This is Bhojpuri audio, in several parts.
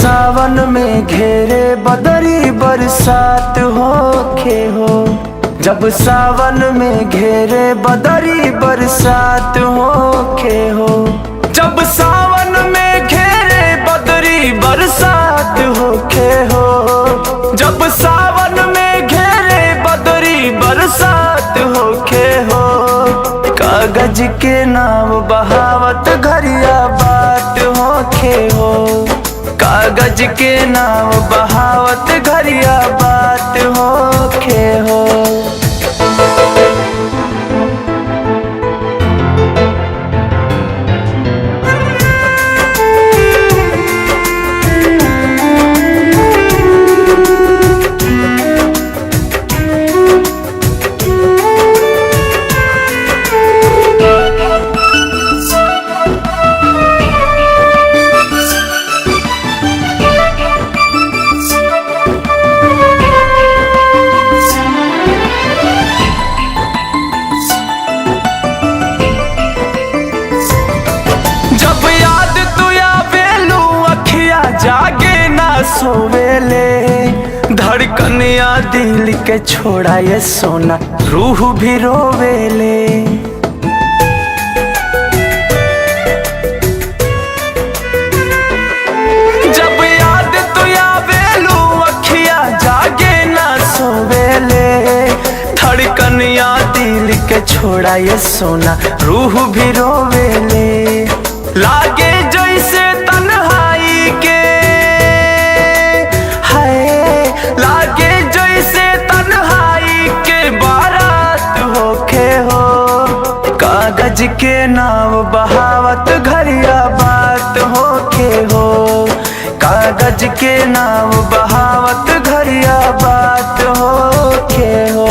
सावन में घेरे बदरी बरसात होखे हो, जब सावन में घेरे बदरी बरसात होखे हो, जब सावन में घेरे बदरी बरसात होखे हो, जब सावन में घेरे बदरी बरसात होखे हो, कागज के नाव बहावत घरिया बात होखे हो, कागज के नाव बहावत घरिया बात होखे हो। जागे ना सोवेले धड़कनिया दिल के छोड़ा ये सोना रूह भी रोवेले, जब याद तो आवेलू अखिया जागे ना सोवेले धड़कनिया दिल के छोड़ा ये सोना रूह भी रोवेले, लागे जैसे तन्हाई के लागे जैसे तन्हाई के बारात होखे हो, कागज के नाव बहावत घरिया बात होखे हो, कागज के नाव बहावत घरिया बात होखे हो।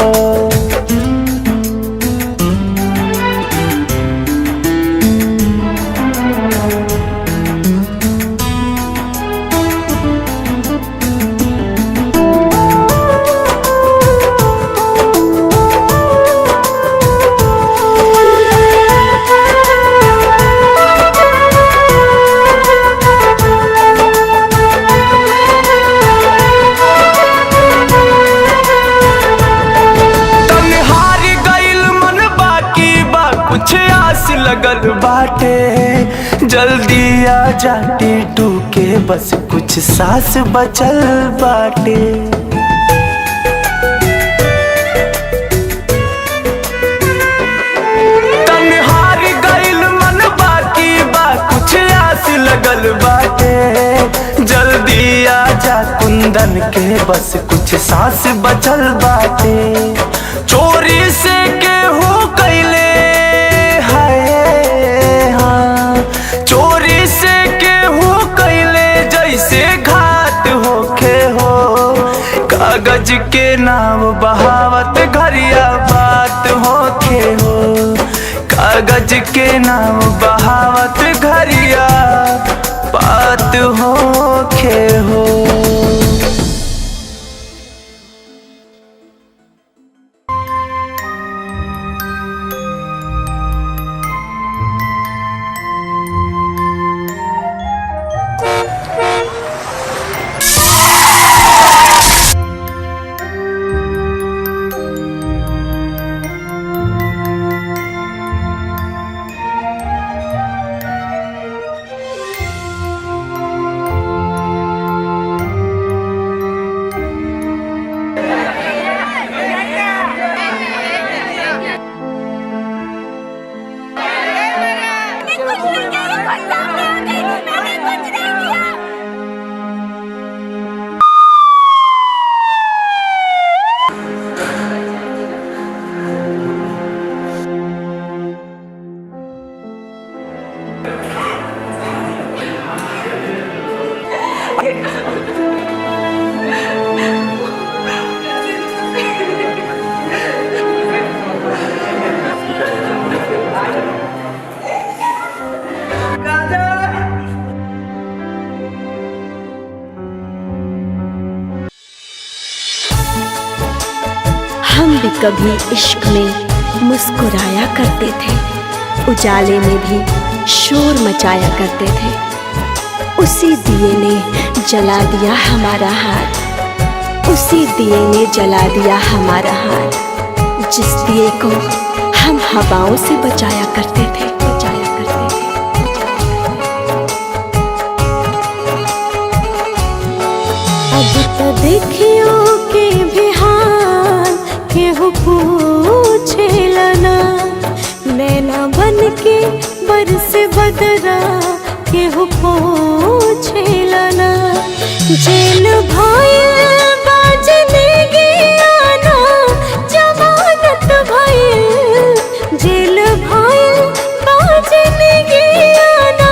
कुछ आस लगल बाटे जल्दी आ जाटी टूके बस कुछ सांस बचल बाटे, तन्हार गइल मन बाकी बा कुछ आस लगल बाटे, जल्दी आ जा कुंदन के बस कुछ सांस बचल बाटे, चोरी से केहू कैले चोरी से केहू कैले जैसे घात होखे हो, कागज के नाव बहावत घरिया बात होखे हो, कागज के नाव बहावत घरिया बात होखे हो। हम भी कभी इश्क में मुस्कुराया करते थे, उजाले में भी शोर मचाया करते थे। उसी दिए ने जला दिया हमारा हाथ, उसी दिए ने जला दिया हमारा हाथ, जिस दिए को हम हवाओं से बचाया करते थे। अब तो देखियो के बिहार केहू पूछे लना, नैना बन के बरस बदरा केहू पूछे लना। जेल भइल बाजने गियाना जमानत भइल, जेल भइल बाजने गियाना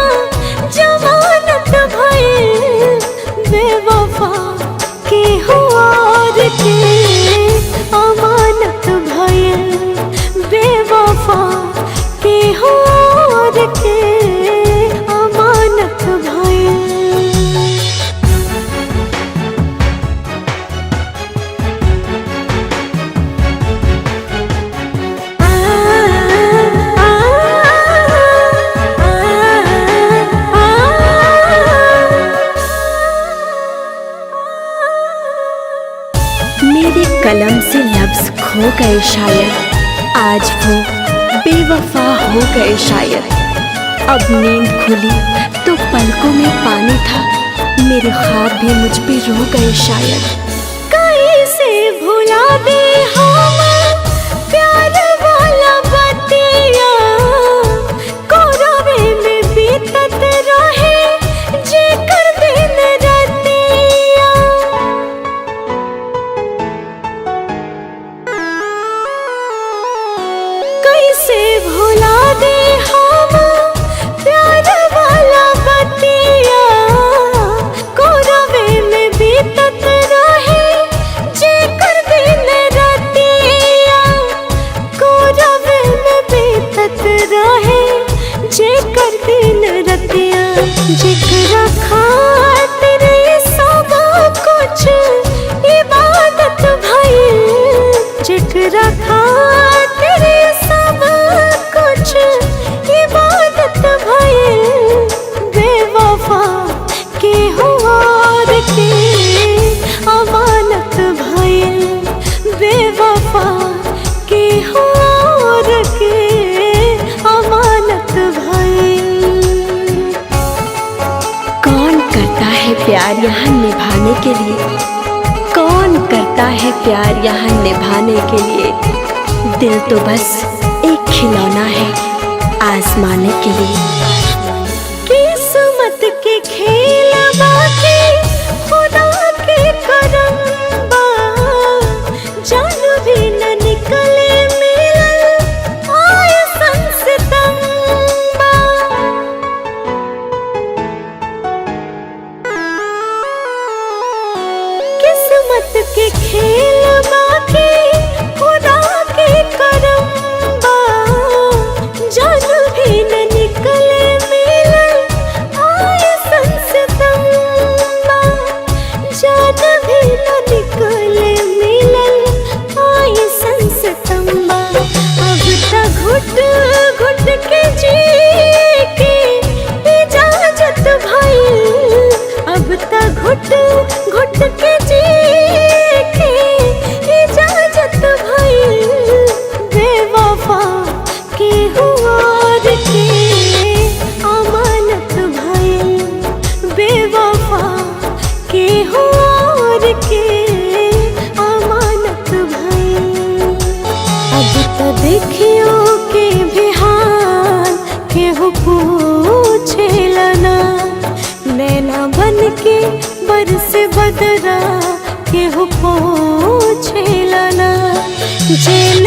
जमानत भइल। बेवफा के हुआर के अमानत भइल, बेवफा के हुआर के अमानत भइल। मेरे कलम से लफ्ज खो गए शायद, आज वो बेवफा हो गए शायद। अब नींद खुली तो पलकों में पानी था, मेरे ख्वाब भी मुझ पे रो गए शायद। कैसे भुला दे हम प्यार वाला बतिया, कोरवे में बीतत रहे जेकर दिन रतिया। कैसे भुला दे हम प्यार वाला बतिया, कोरवे में बीतत रहे जेकर दिन रतिया। कोरवे में बीतत रहे जेकर दिन रतिया। जेकरा खातिर सब कुछ इबादत भइल, जेकरा खातिर सब कुछ इबादत भइल। बेवफा के हुआर के अमानत भइल, बेवफा के हुआर के अमानत भइल। कौन करता है प्यार यहाँ निभाने के लिए, कौन करता है प्यार यहाँ निभाने के लिए। दिल तो बस एक खिलौना है आजमाने के लिए। किस्मत के खेल बाकी खुदा के करम बा, जान भी न निकले मिलल आए संसतम बा। किस्मत के खेल बाकी खुदा के करम बा, जान भी न निकले मिलल आए संसतम बा। जान भी न निकले मिलल आए संसतम बा। अब तक घुट घुट के जी के इजाजत भइल, अब तक घुट घुट के जी के इजाजत भइल। बेवफा के हुआर के अमानत भइल, बेवफा के हुआर के अमानत भइल। अब तो देखियो के बिहार केहू पूछे लना, नैना बन के बरस बदरा केहू पूछे लना। जेल